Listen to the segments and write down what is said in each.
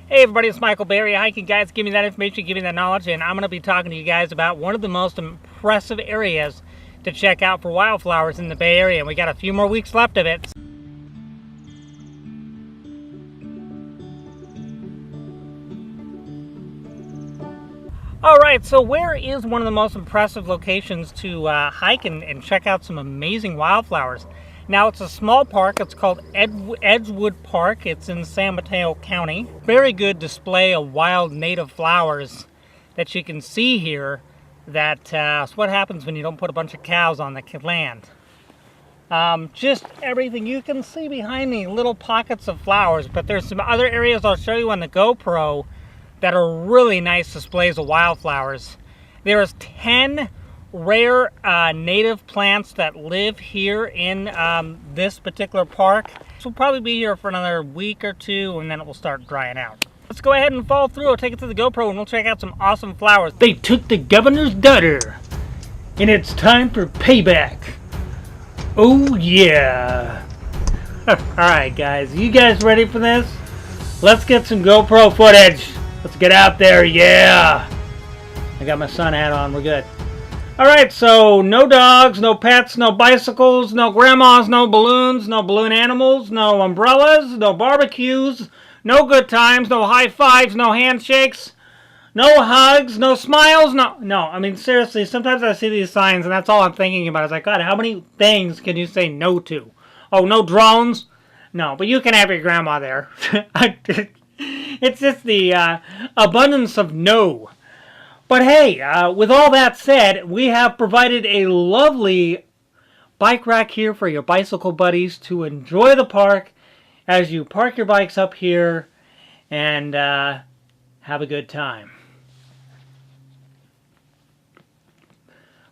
Hey everybody, it's Michael Berry, hiking guides. Give me that information, give me that knowledge, and I'm going to be talking to you guys about one of the most impressive areas to check out for wildflowers in the Bay Area. And we got a few more weeks left of it. Alright, so where is one of the most impressive locations to hike and check out some amazing wildflowers? Now, it's a small park. It's called Edgewood Park. It's in San Mateo County. Very good display of wild native flowers that you can see here. That's what happens when you don't put a bunch of cows on the land. Just everything you can see behind me, little pockets of flowers. But there's some other areas I'll show you on the GoPro that are really nice displays of wildflowers. There's 10 rare native plants that live here in this particular park. This will probably be here for another week or two, and then it will start drying out. Let's go ahead and follow through. I'll take it to the GoPro and we'll check out some awesome flowers. They took the governor's daughter, and it's time for payback. Oh yeah. Alright guys, you guys ready for this? Let's get some GoPro footage. Let's get out there, yeah. I got my sun hat on, we're good. Alright, so no dogs, no pets, no bicycles, no grandmas, no balloons, no balloon animals, no umbrellas, no barbecues, no good times, no high fives, no handshakes, no hugs, no smiles, no. I mean, seriously, sometimes I see these signs and that's all I'm thinking about. It's like, God, how many things can you say no to? Oh, no drones? No, but you can have your grandma there. It's just the abundance of no. But hey, with all that said, we have provided a lovely bike rack here for your bicycle buddies to enjoy the park as you park your bikes up here and have a good time.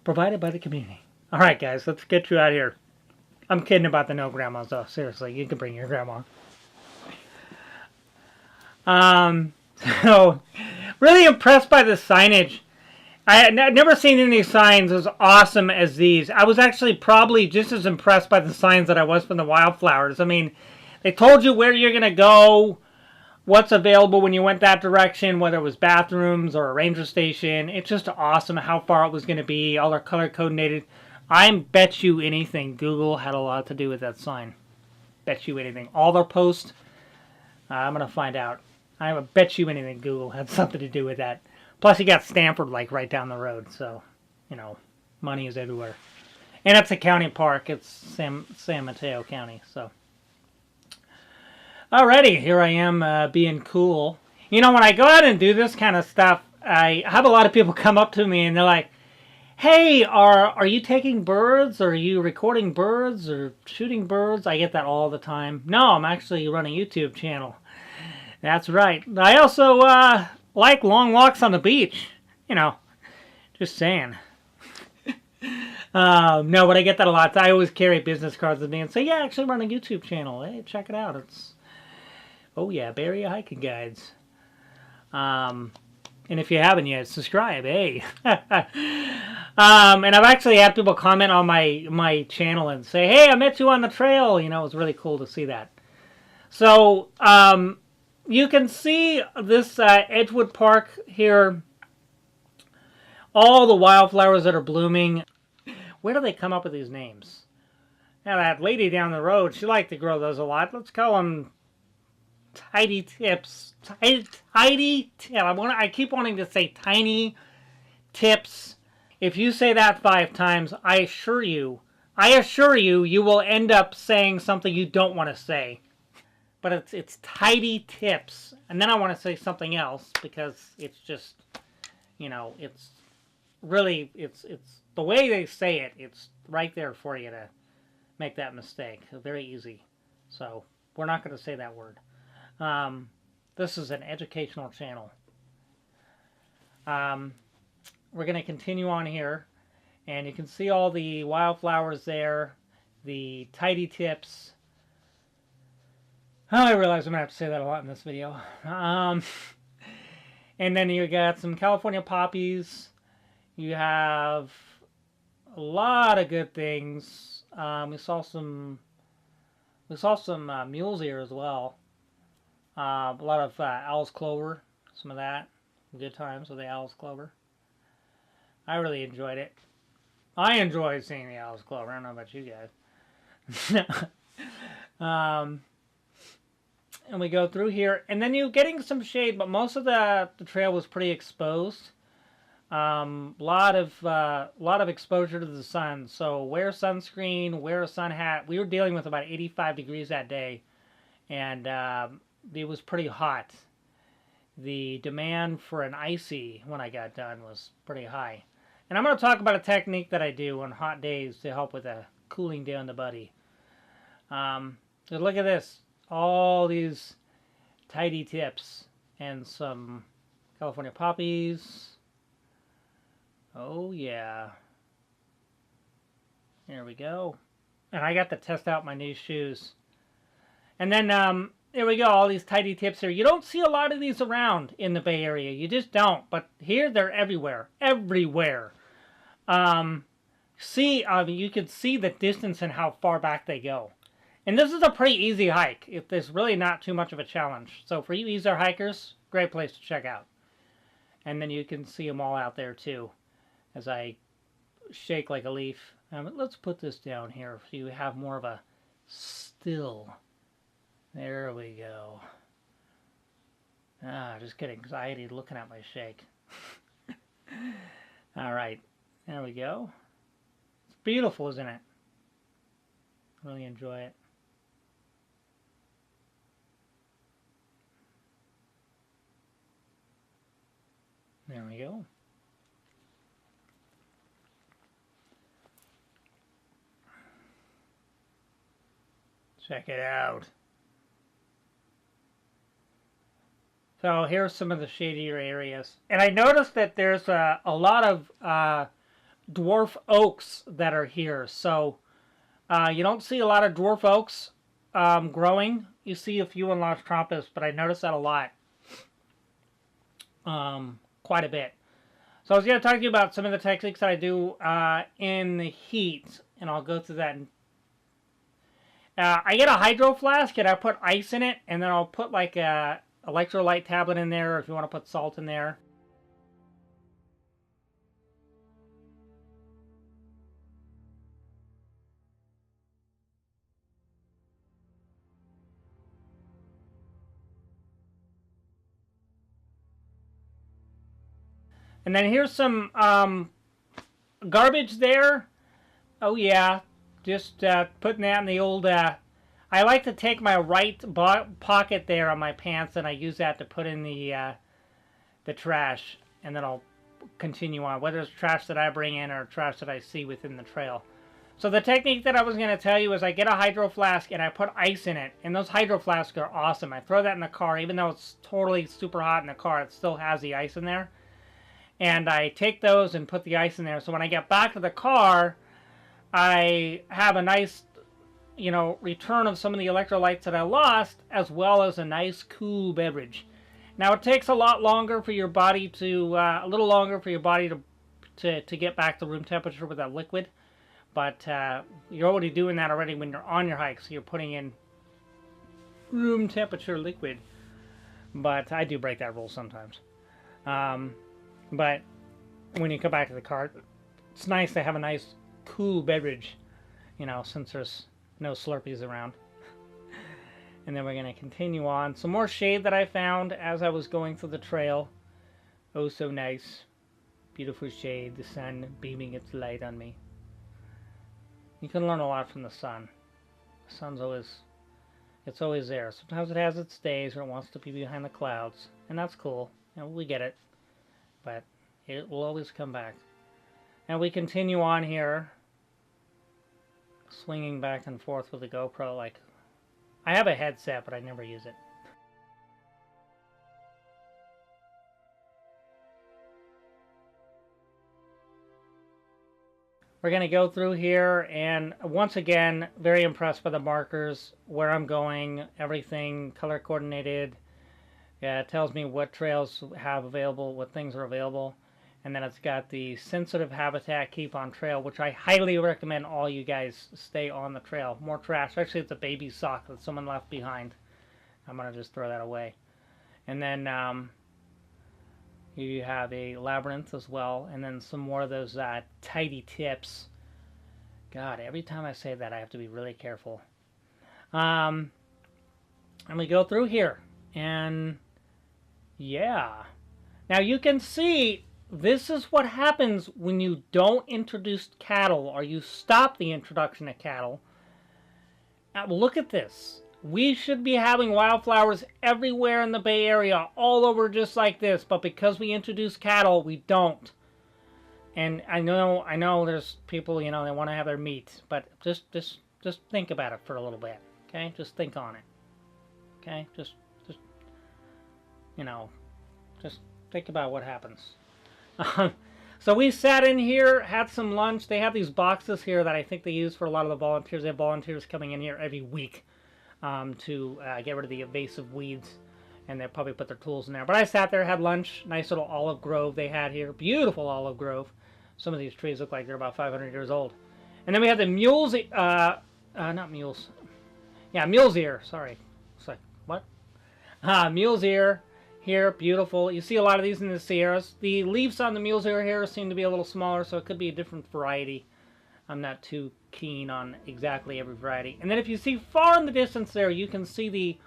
Provided by the community. Alright guys, let's get you out of here. I'm kidding about the no grandmas though. Seriously, you can bring your grandma. So, really impressed by the signage. I had never seen any signs as awesome as these. I was actually probably just as impressed by the signs that I was from the wildflowers. I mean, they told you where you're going to go, what's available when you went that direction, whether it was bathrooms or a ranger station. It's just awesome how far it was going to be. All are color coordinated. I bet you anything Google had a lot to do with that sign. Bet you anything. All their posts, I'm going to find out. I bet you anything Google had something to do with that. Plus, you got Stanford, like, right down the road. So, you know, money is everywhere. And it's a county park. It's San Mateo County, so. Alrighty, here I am being cool. You know, when I go out and do this kind of stuff, I have a lot of people come up to me and they're like, hey, are you taking birds? Or are you recording birds or shooting birds? I get that all the time. No, I'm actually running a YouTube channel. That's right. I also like long walks on the beach. You know, just saying. No, but I get that a lot. I always carry business cards with me and say, yeah, I actually run a YouTube channel. Hey, check it out. It's, oh yeah, Bay Area hiking guides. And if you haven't yet, subscribe. Hey. And I've actually had people comment on my channel and say, hey, I met you on the trail. You know, it was really cool to see that. So, you can see this Edgewood Park here. All the wildflowers that are blooming. Where do they come up with these names? Now that lady down the road, she liked to grow those a lot. Let's call them Tidy Tips. Tidy Tip. I keep wanting to say Tiny Tips. If you say that 5 times, I assure you, you will end up saying something you don't want to say. But it's Tidy Tips. And then I want to say something else because it's just, you know, it's really, it's the way they say it, it's right there for you to make that mistake. It's very easy. So, we're not going to say that word. This is an educational channel. We're going to continue on here. And you can see all the wildflowers there. The Tidy Tips. Oh, I realize I'm going to have to say that a lot in this video. And then you got some California poppies. You have a lot of good things. We saw some mules here as well. A lot of owl's clover, some of that. Good times with the owl's clover. I really enjoyed it. I enjoyed seeing the owl's clover. I don't know about you guys. And we go through here, and then you're getting some shade, but most of the trail was pretty exposed. Lot of exposure to the sun. So wear sunscreen, wear a sun hat. We were dealing with about 85 degrees that day, and it was pretty hot. The demand for an icy when I got done was pretty high. And I'm going to talk about a technique that I do on hot days to help with cooling down the body. So look at this. All these tidy tips and some California poppies. Oh yeah. There we go. And I got to test out my new shoes. And then there we go, all these tidy tips here. You don't see a lot of these around in the Bay Area. You just don't. But here they're everywhere. Everywhere. You can see the distance and how far back they go. And this is a pretty easy hike. There's really not too much of a challenge. So for you easier hikers, great place to check out. And then you can see them all out there too, as I shake like a leaf. Let's put this down here so you have more of a still. There we go. Just getting anxiety looking at my shake. All right, there we go. It's beautiful, isn't it? Really enjoy it. There we go. Check it out. So here's some of the shadier areas. And I noticed that there's a lot of dwarf oaks that are here. So you don't see a lot of dwarf oaks growing. You see a few in Las Trampas, but I noticed that a lot. Quite a bit. So I was going to talk to you about some of the techniques that I do in the heat, and I'll go through that. I get a hydro flask, and I put ice in it, and then I'll put like a electrolyte tablet in there, or if you want to put salt in there. And then here's some garbage there. Oh yeah, just putting that in the old... I like to take my right pocket there on my pants, and I use that to put in the trash. And then I'll continue on, whether it's trash that I bring in or trash that I see within the trail. So the technique that I was going to tell you is I get a hydro flask and I put ice in it. And those hydro flasks are awesome. I throw that in the car. Even though it's totally super hot in the car, it still has the ice in there. And I take those and put the ice in there. So when I get back to the car, I have a nice, return of some of the electrolytes that I lost, as well as a nice cool beverage. Now it takes a lot longer for your body to, to get back to room temperature with that liquid. But you're already doing that already when you're on your hike. So you're putting in room temperature liquid. But I do break that rule sometimes. But when you come back to the car, it's nice to have a nice cool beverage, since there's no Slurpees around. And then we're going to continue on. Some more shade that I found as I was going through the trail. Oh, so nice. Beautiful shade, the sun beaming its light on me. You can learn a lot from the sun. The sun's always there. Sometimes it has its days where it wants to be behind the clouds, and that's cool. We get it. But it will always come back. And we continue on here, swinging back and forth with the GoPro. Like, I have a headset, but I never use it. We're going to go through here, and once again, very impressed by the markers, where I'm going, everything color coordinated. Yeah, it tells me what trails have available, what things are available. And then it's got the sensitive habitat keep on trail, which I highly recommend all you guys stay on the trail. More trash. Actually, it's a baby sock that someone left behind. I'm going to just throw that away. And then you have a labyrinth as well, and then some more of those tidy tips. God, every time I say that, I have to be really careful. And we go through here, and yeah. Now you can see this is what happens when you don't introduce cattle, or you stop the introduction of cattle. Now look at this. We should be having wildflowers everywhere in the Bay Area, all over just like this, but because we introduce cattle, we don't. And I know there's people, they want to have their meat, but just think about it for a little bit, okay? Just think on it, okay? Just think about what happens. So we sat in here, had some lunch. They have these boxes here that I think they use for a lot of the volunteers. They have volunteers coming in here every week to get rid of the invasive weeds, and they'll probably put their tools in there. But I sat there, had lunch. Nice little olive grove they had here. Beautiful olive grove. Some of these trees look like they're about 500 years old. And then we have the mules, not mules. Yeah, mule's ear. Sorry. It's like, what? Mule's ear. Here, beautiful. You see a lot of these in the Sierras. The leaves on the mule's ear here seem to be a little smaller, so it could be a different variety. I'm not too keen on exactly every variety. And then if you see far in the distance there, you can see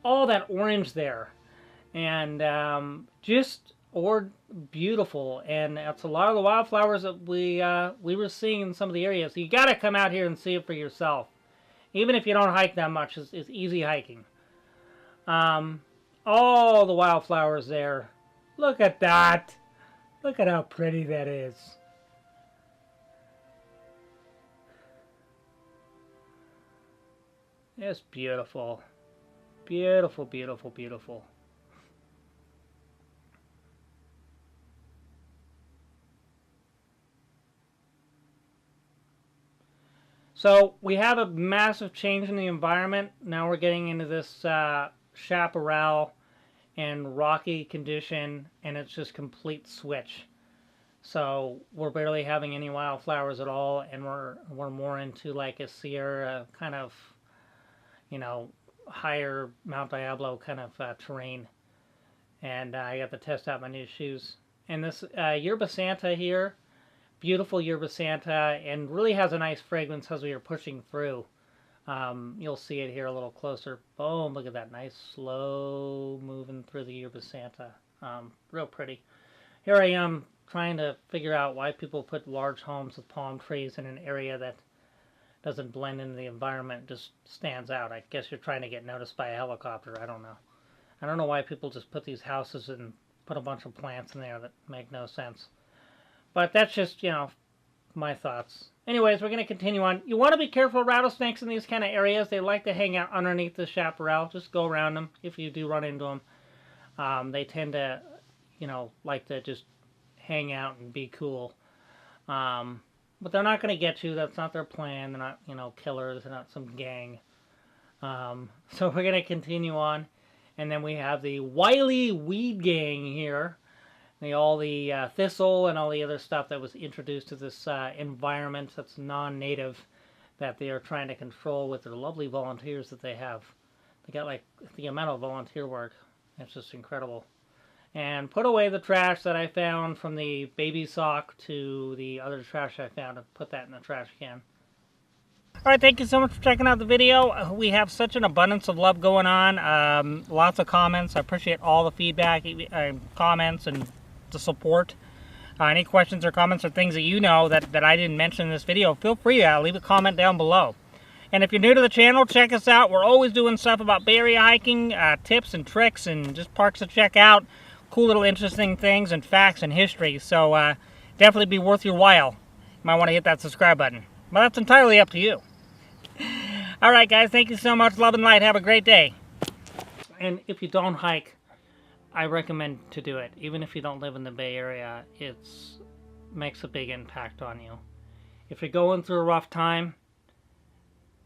all that orange there. And beautiful. And that's a lot of the wildflowers that we were seeing in some of the areas. So you got to come out here and see it for yourself. Even if you don't hike that much, it's easy hiking. All the wildflowers there. Look at that. Look at how pretty that is. It's beautiful. Beautiful, beautiful, beautiful. So we have a massive change in the environment. Now we're getting into this chaparral and rocky condition, and it's just complete switch. So we're barely having any wildflowers at all, and we're more into like a Sierra kind of, higher Mount Diablo kind of terrain. And I got to test out my new shoes. And this yerba santa here, beautiful yerba santa, and really has a nice fragrance as we are pushing through. You'll see it here a little closer. Boom, look at that nice slow moving through the yerba santa. Real pretty. Here I am trying to figure out why people put large homes with palm trees in an area that doesn't blend into the environment, just stands out. I guess you're trying to get noticed by a helicopter. I don't know. I don't know why people just put these houses and put a bunch of plants in there that make no sense. But that's just, my thoughts. Anyways, we're going to continue on. You want to be careful of rattlesnakes in these kind of areas. They like to hang out underneath the chaparral. Just go around them if you do run into them. They tend to, like to just hang out and be cool. But they're not going to get you. That's not their plan. They're not, killers. They're not some gang. So we're going to continue on. And then we have the wily weed gang here. All the thistle and all the other stuff that was introduced to this environment that's non-native that they are trying to control with their lovely volunteers that they have. They got like the amount of volunteer work. It's just incredible. And put away the trash that I found from the baby sock to the other trash I found and put that in the trash can. Alright, thank you so much for checking out the video. We have such an abundance of love going on. Lots of comments. I appreciate all the feedback, comments, and the support. Any questions or comments or things that you know that I didn't mention in this video, feel free to leave a comment down below. And if you're new to the channel, check us out. We're always doing stuff about Bay Area hiking, tips and tricks, and just parks to check out. Cool little interesting things and facts and history. So definitely be worth your while. You might want to hit that subscribe button. But that's entirely up to you. Alright guys, thank you so much. Love and light. Have a great day. And if you don't hike, I recommend to do it. Even if you don't live in the Bay Area, it makes a big impact on you. If you're going through a rough time,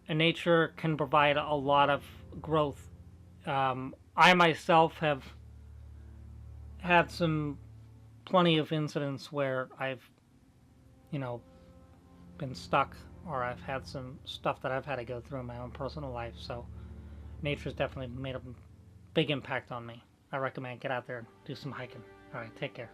nature can provide a lot of growth. I myself have had plenty of incidents where I've, been stuck, or I've had some stuff that I've had to go through in my own personal life. So nature's definitely made a big impact on me. I recommend get out there and do some hiking. All right, take care.